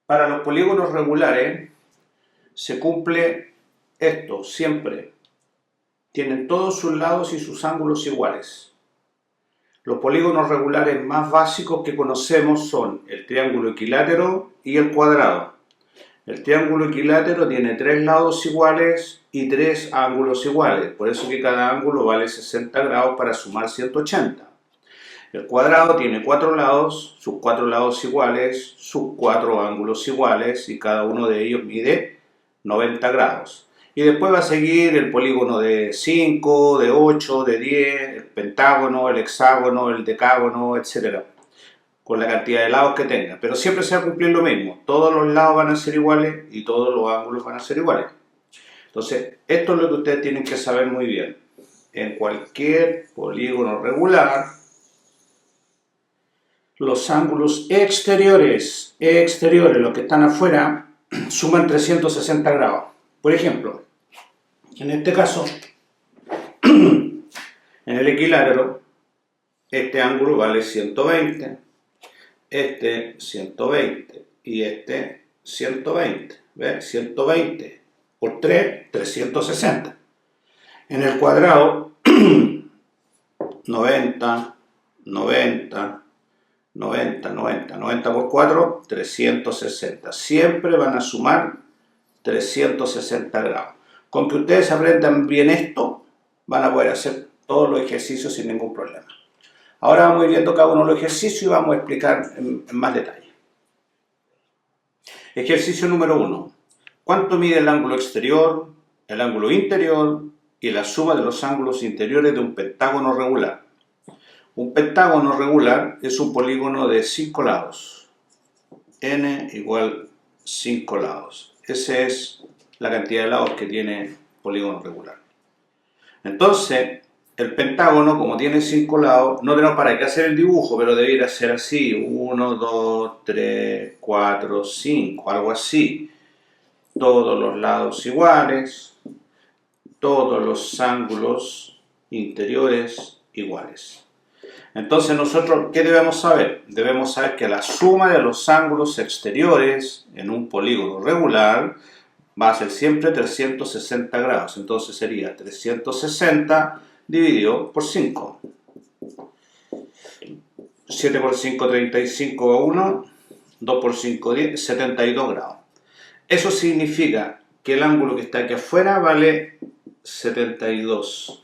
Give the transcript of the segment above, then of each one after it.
Para los polígonos regulares se cumple esto siempre. Tienen todos sus lados y sus ángulos iguales. Los polígonos regulares más básicos que conocemos son el triángulo equilátero y el cuadrado. El triángulo equilátero tiene 3 lados iguales y 3 ángulos iguales, por eso que cada ángulo vale 60 grados para sumar 180. El cuadrado tiene 4 lados, sus 4 lados iguales, sus 4 ángulos iguales y cada uno de ellos mide 90 grados. Y después va a seguir el polígono de 5, de 8, de 10, el pentágono, el hexágono, el decágono, etc. Con la cantidad de lados que tenga. Pero siempre se va a cumplir lo mismo. Todos los lados van a ser iguales y todos los ángulos van a ser iguales. Entonces, esto es lo que ustedes tienen que saber muy bien. En cualquier polígono regular, los ángulos exteriores, los que están afuera, suman 360 grados. Por ejemplo, en este caso, en el equilátero, este ángulo vale 120, este 120 y este 120. ¿Ves? 120 por 3, 360. En el cuadrado, 90, 90, 90, 90, 90 por 4, 360. Siempre van a sumar 360 grados. Con que ustedes aprendan bien esto, van a poder hacer todos los ejercicios sin ningún problema. Ahora vamos a ir viendo cada uno de los ejercicios y vamos a explicar en más detalle. Ejercicio número 1. ¿Cuánto mide el ángulo exterior, el ángulo interior y la suma de los ángulos interiores de un pentágono regular? Un pentágono regular es un polígono de 5 lados. N igual 5 lados. Esa es la cantidad de lados que tiene polígono regular. Entonces, el pentágono, como tiene 5 lados, no tenemos para qué hacer el dibujo, pero debería ser así: 1, 2, 3, 4, 5, algo así. Todos los lados iguales, todos los ángulos interiores iguales. Entonces nosotros, ¿qué debemos saber? Debemos saber que la suma de los ángulos exteriores en un polígono regular va a ser siempre 360 grados. Entonces sería 360 dividido por 5. 7 por 5, 35, 1. 2 por 5, 10, 72 grados. Eso significa que el ángulo que está aquí afuera vale 72.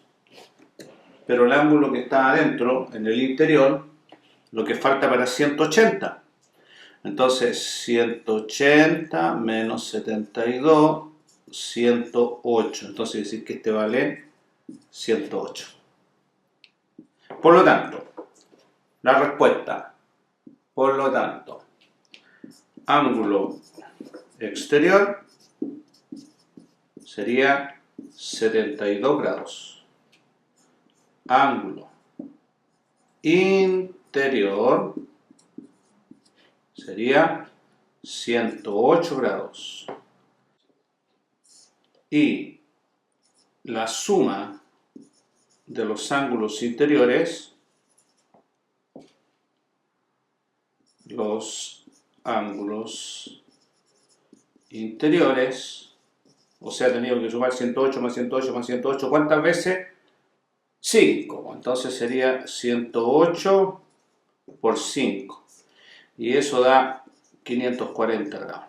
Pero el ángulo que está adentro, en el interior, lo que falta para 180. Entonces, 180 menos 72, 108. Entonces, decir que este vale 108. Por lo tanto, la respuesta, ángulo exterior sería 72 grados. Ángulo interior sería 108 grados. Y la suma de los ángulos interiores, o sea, tenido que sumar 108 más 108 más 108, ¿cuántas veces? 5. Entonces sería 108 por 5. Y eso da 540 grados.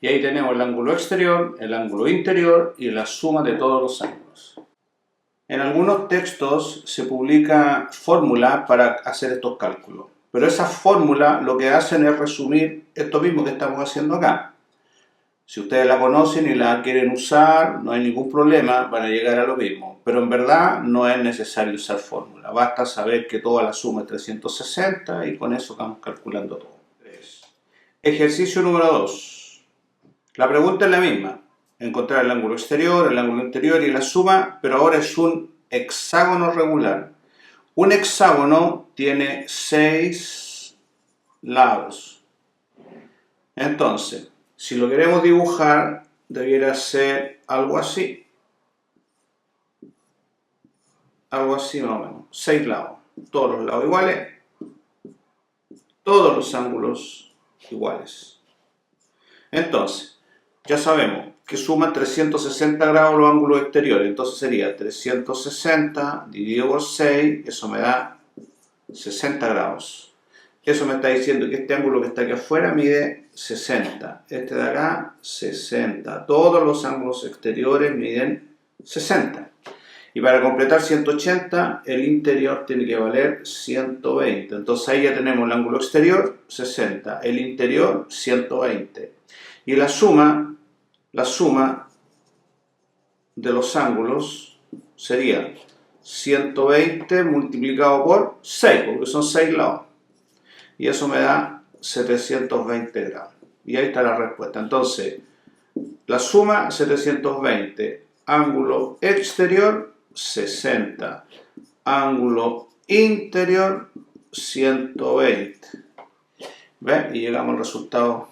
Y ahí tenemos el ángulo exterior, el ángulo interior y la suma de todos los ángulos. En algunos textos se publica fórmula para hacer estos cálculos. Pero esas fórmulas lo que hacen es resumir esto mismo que estamos haciendo acá. Si ustedes la conocen y la quieren usar, no hay ningún problema, van a llegar a lo mismo. Pero en verdad no es necesario usar fórmula. Basta saber que toda la suma es 360 y con eso vamos calculando todo. Ejercicio número 2. La pregunta es la misma. Encontrar el ángulo exterior, el ángulo interior y la suma, pero ahora es un hexágono regular. Un hexágono tiene 6 lados. Entonces, si lo queremos dibujar, debiera ser algo así. Algo así más o menos. 6 lados. Todos los lados iguales. Todos los ángulos iguales. Entonces, ya sabemos que suman 360 grados los ángulos exteriores. Entonces sería 360 dividido por 6, eso me da 60 grados. Eso me está diciendo que este ángulo que está aquí afuera mide 60. Este de acá, 60. Todos los ángulos exteriores miden 60. Y para completar 180, el interior tiene que valer 120. Entonces ahí ya tenemos el ángulo exterior, 60. El interior, 120. Y la suma de los ángulos sería 120 multiplicado por 6, porque son 6 lados. Y eso me da 720 grados. Y ahí está la respuesta. Entonces, la suma 720, ángulo exterior 60, ángulo interior 120. ¿Ves? Y llegamos al resultado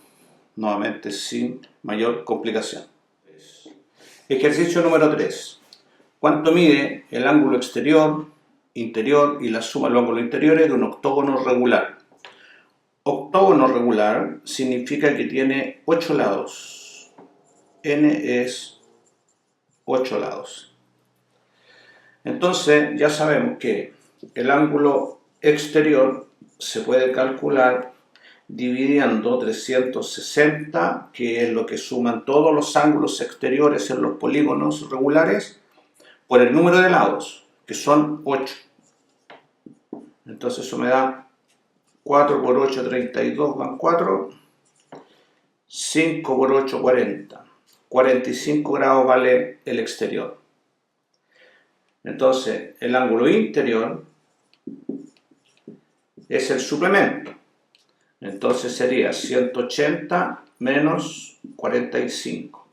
nuevamente sin mayor complicación. Ejercicio número 3. ¿Cuánto mide el ángulo exterior, interior y la suma de los ángulos interiores de un octógono regular? Octógono regular significa que tiene 8 lados. N es 8 lados. Entonces ya sabemos que el ángulo exterior se puede calcular dividiendo 360, que es lo que suman todos los ángulos exteriores en los polígonos regulares, por el número de lados, que son 8. Entonces eso me da 4 por 8, 32, van 4. 5 por 8, 40. 45 grados vale el exterior. Entonces, el ángulo interior es el suplemento. Entonces sería 180 menos 45.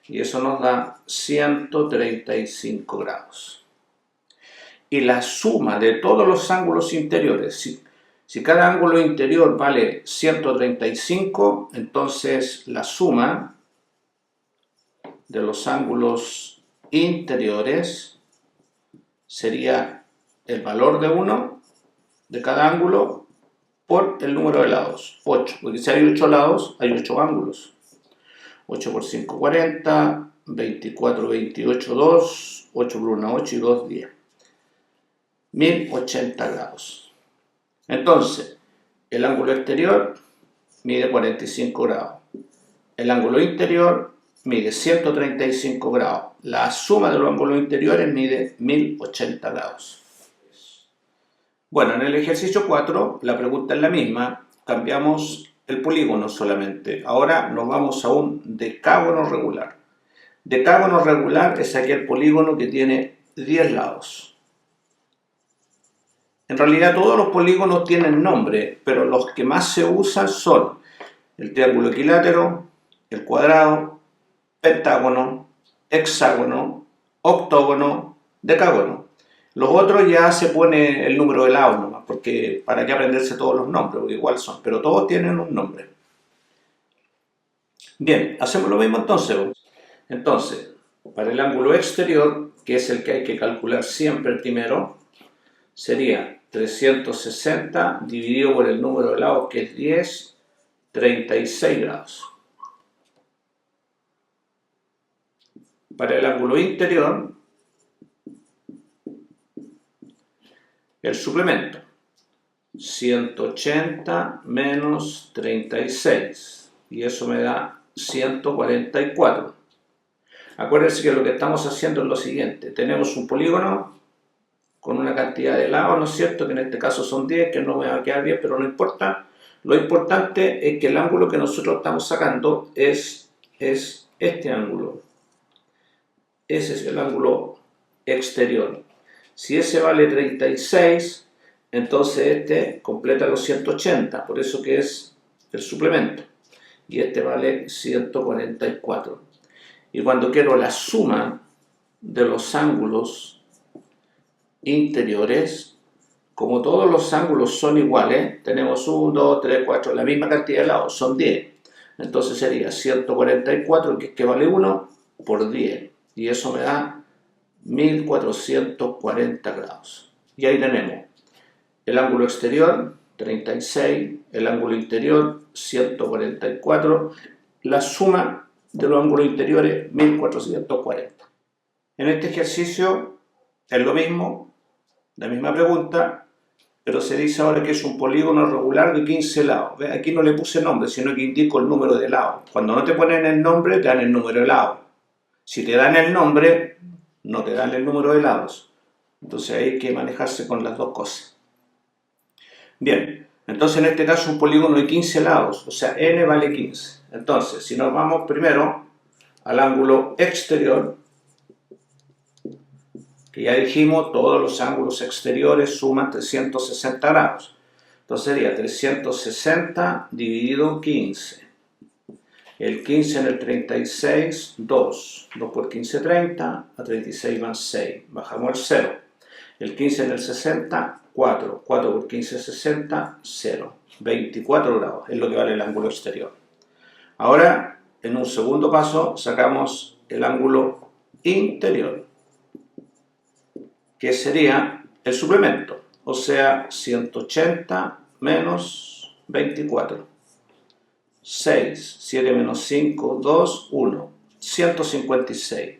Y eso nos da 135 grados. Y la suma de todos los ángulos interiores, si cada ángulo interior vale 135, entonces la suma de los ángulos interiores sería el valor de uno de cada ángulo por el número de lados, 8, porque si hay 8 lados, hay 8 ángulos. 8 por 5, 40, 24, 28, 2, 8 por 1, 8 y 2, 10. 1080 grados. Entonces, el ángulo exterior mide 45 grados. El ángulo interior mide 135 grados. La suma de los ángulos interiores mide 1080 grados. Bueno, en el ejercicio 4 la pregunta es la misma, cambiamos el polígono solamente. Ahora nos vamos a un decágono regular. Decágono regular es aquel polígono que tiene 10 lados. En realidad todos los polígonos tienen nombre, pero los que más se usan son el triángulo equilátero, el cuadrado, pentágono, hexágono, octógono, decágono. Los otros ya se pone el número de lados nomás, porque para qué aprenderse todos los nombres, porque igual son, pero todos tienen un nombre. Bien, hacemos lo mismo entonces. Entonces, para el ángulo exterior, que es el que hay que calcular siempre primero, sería 360 dividido por el número de lados, que es 10, 36 grados. Para el ángulo interior, el suplemento, 180 menos 36, y eso me da 144. Acuérdense que lo que estamos haciendo es lo siguiente: tenemos un polígono con una cantidad de lados, ¿no es cierto?, que en este caso son 10, que no me va a quedar bien, pero no importa. Lo importante es que el ángulo que nosotros estamos sacando es este ángulo. Ese es el ángulo exterior. Si ese vale 36, entonces este completa los 180, por eso que es el suplemento. Y este vale 144. Y cuando quiero la suma de los ángulos interiores, como todos los ángulos son iguales, tenemos 1, 2, 3, 4, la misma cantidad de lados, son 10. Entonces sería 144, que vale 1, por 10. Y eso me da 1440 grados. Y ahí tenemos el ángulo exterior, 36, el ángulo interior 144, la suma de los ángulos interiores 1440. En este ejercicio es lo mismo, la misma pregunta, pero se dice ahora que es un polígono regular de 15 lados. ¿Ves? Aquí no le puse nombre, sino que indico el número de lados. Cuando no te ponen el nombre, te dan el número de lados. Si te dan el nombre, no te dan el número de lados. Entonces hay que manejarse con las dos cosas. Bien, entonces en este caso un polígono de 15 lados, o sea, n vale 15. Entonces, si nos vamos primero al ángulo exterior, que ya dijimos, todos los ángulos exteriores suman 360 grados. Entonces sería 360 dividido 15. El 15 en el 36, 2. 2 por 15, 30. A 36 van 6. Bajamos el 0. El 15 en el 60, 4. 4 por 15, 60, 0. 24 grados es lo que vale el ángulo exterior. Ahora, en un segundo paso, sacamos el ángulo interior, que sería el suplemento, o sea, 180 menos 24. 6, 7 menos 5, 2, 1, 156.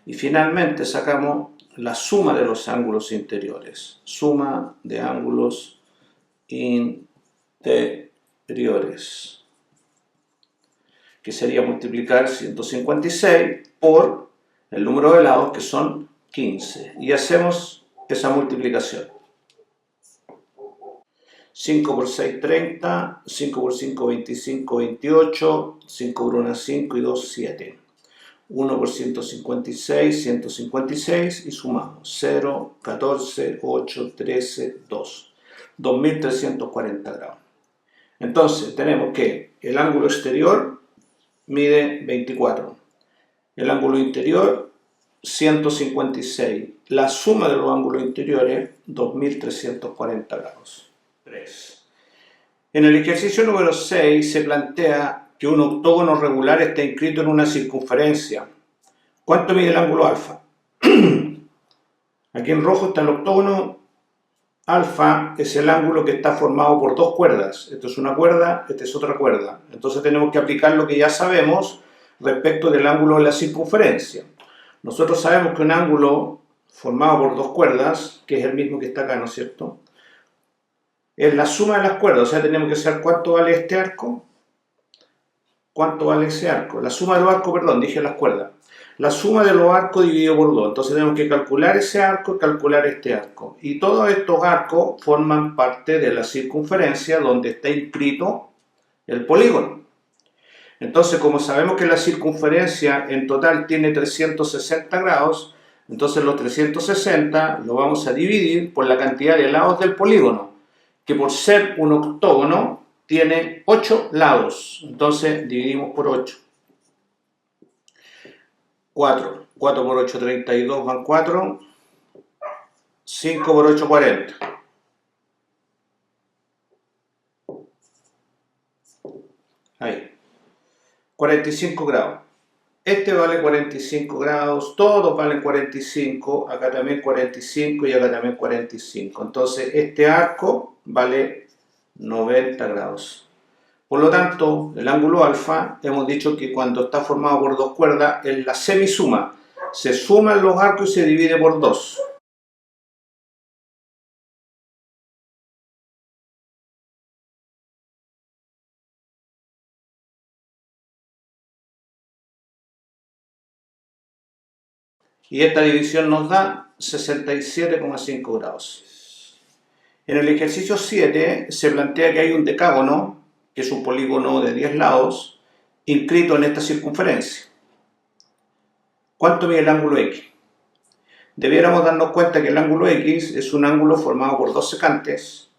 Y finalmente sacamos la suma de los ángulos interiores. Suma de ángulos interiores, que sería multiplicar 156 por el número de lados, que son 15. Y hacemos esa multiplicación. 5 por 6, 30, 5 por 5, 25, 28, 5 por 1, 5 y 2, 7. 1 por 156, 156 y sumamos 0, 14, 8, 13, 2. 2340 grados. Entonces tenemos que el ángulo exterior mide 24, el ángulo interior 156, la suma de los ángulos interiores 2340 grados. 3. En el ejercicio número 6 se plantea que un octógono regular está inscrito en una circunferencia. ¿Cuánto mide el ángulo alfa? Aquí en rojo está el octógono. Alfa es el ángulo que está formado por dos cuerdas. Esto es una cuerda, esta es otra cuerda. Entonces tenemos que aplicar lo que ya sabemos respecto del ángulo de la circunferencia. Nosotros sabemos que un ángulo formado por dos cuerdas, que es el mismo que está acá, ¿no es cierto?, es la suma de las cuerdas. O sea, tenemos que saber cuánto vale este arco, cuánto vale ese arco. La suma de los arcos, perdón, dije las cuerdas. La suma de los arcos dividido por 2. Entonces tenemos que calcular ese arco y calcular este arco. Y todos estos arcos forman parte de la circunferencia donde está inscrito el polígono. Entonces, como sabemos que la circunferencia en total tiene 360 grados, entonces los 360 lo vamos a dividir por la cantidad de lados del polígono, que por ser un octógono tiene 8 lados. Entonces dividimos por 8. 4. 4 por 8, 32 van 4. 5 por 8, 40. Ahí. 45 grados. Este vale 45 grados, todos valen 45, acá también 45 y acá también 45. Entonces este arco vale 90 grados. Por lo tanto, el ángulo alfa, hemos dicho que cuando está formado por dos cuerdas, es la semisuma. Se suman los arcos y se divide por 2. Y esta división nos da 67,5 grados. En el ejercicio 7 se plantea que hay un decágono, que es un polígono de 10 lados, inscrito en esta circunferencia. ¿Cuánto mide el ángulo X? Debiéramos darnos cuenta que el ángulo X es un ángulo formado por dos secantes,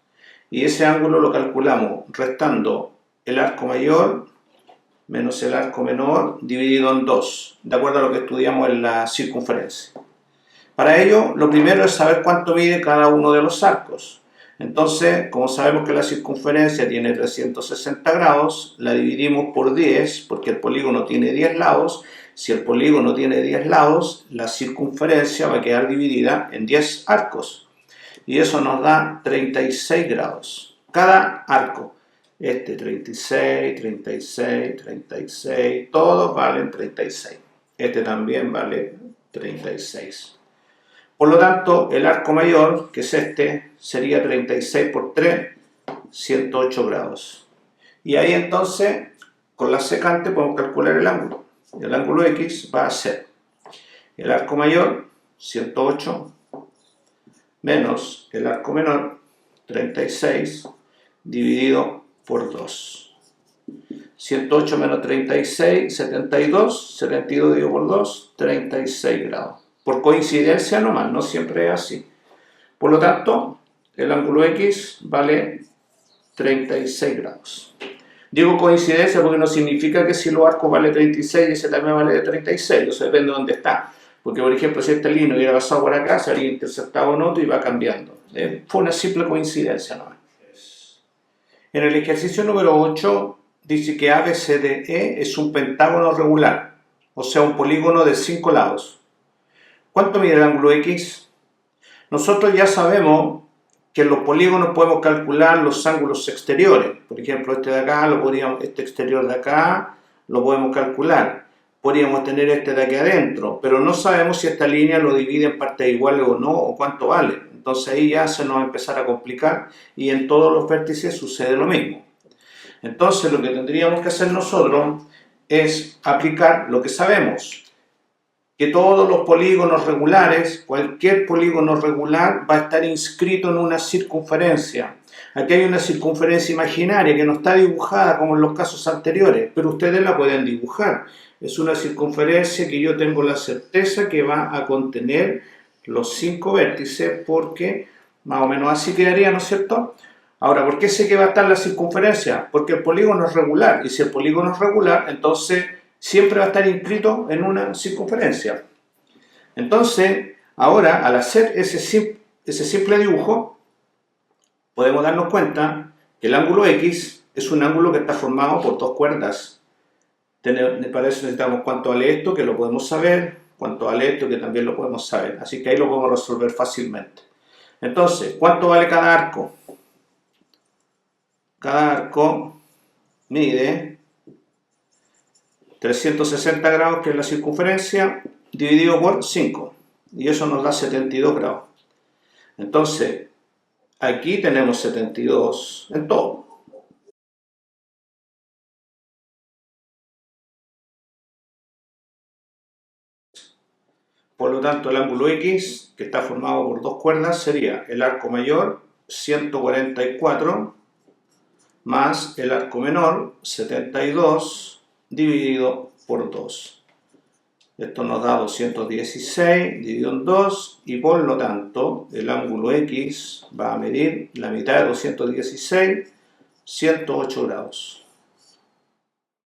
y ese ángulo lo calculamos restando el arco mayor menos el arco menor dividido en 2, de acuerdo a lo que estudiamos en la circunferencia. Para ello, lo primero es saber cuánto mide cada uno de los arcos. Entonces, como sabemos que la circunferencia tiene 360 grados, la dividimos por 10, porque el polígono tiene 10 lados. Si el polígono tiene 10 lados, la circunferencia va a quedar dividida en 10 arcos. Y eso nos da 36 grados. cada arco. Este 36, 36, 36, todos valen 36. Este también vale 36. Por lo tanto, el arco mayor, que es este, sería 36 por 3, 108 grados. Y ahí entonces, con la secante podemos calcular el ángulo. El ángulo X va a ser el arco mayor, 108, menos el arco menor, 36, dividido por 2. 108 menos 36, 72, 72 dividido por 2, 36 grados. Por coincidencia nomás, no siempre es así. Por lo tanto, el ángulo X vale 36 grados. Digo coincidencia porque no significa que si los arcos vale 36 ese también vale de 36, eso depende de dónde está. Porque, por ejemplo, si esta línea hubiera pasado por acá, se habría interceptado en otro y va cambiando. Fue una simple coincidencia nomás. En el ejercicio número 8 dice que ABCDE es un pentágono regular, o sea, un polígono de 5 lados. ¿Cuánto mide el ángulo X? Nosotros ya sabemos que en los polígonos podemos calcular los ángulos exteriores. Por ejemplo, este de acá, este exterior de acá, lo podemos calcular. Podríamos tener este de aquí adentro, pero no sabemos si esta línea lo divide en partes iguales o no, o cuánto vale. Entonces ahí ya se nos va a empezar a complicar y en todos los vértices sucede lo mismo. Entonces lo que tendríamos que hacer nosotros es aplicar lo que sabemos, que todos los polígonos regulares, cualquier polígono regular va a estar inscrito en una circunferencia. Aquí hay una circunferencia imaginaria que no está dibujada como en los casos anteriores, pero ustedes la pueden dibujar. Es una circunferencia que yo tengo la certeza que va a contener los 5 vértices, porque más o menos así quedaría, ¿no es cierto? Ahora, ¿por qué sé que va a estar la circunferencia? Porque el polígono es regular, y si el polígono es regular, entonces siempre va a estar inscrito en una circunferencia. Entonces, ahora, al hacer ese simple dibujo, podemos darnos cuenta que el ángulo X es un ángulo que está formado por 2 cuerdas. Para eso necesitamos cuánto vale esto, que lo podemos saber, cuánto vale esto, que también lo podemos saber. Así que ahí lo podemos resolver fácilmente. Entonces, ¿cuánto vale cada arco? Cada arco mide 360 grados, que es la circunferencia, dividido por 5. Y eso nos da 72 grados. Entonces, aquí tenemos 72 en todo. Por lo tanto, el ángulo X, que está formado por 2 cuerdas, sería el arco mayor, 144, más el arco menor, 72, dividido por 2. Esto nos da 216 dividido en 2, y por lo tanto, el ángulo X va a medir la mitad de 216, 108 grados.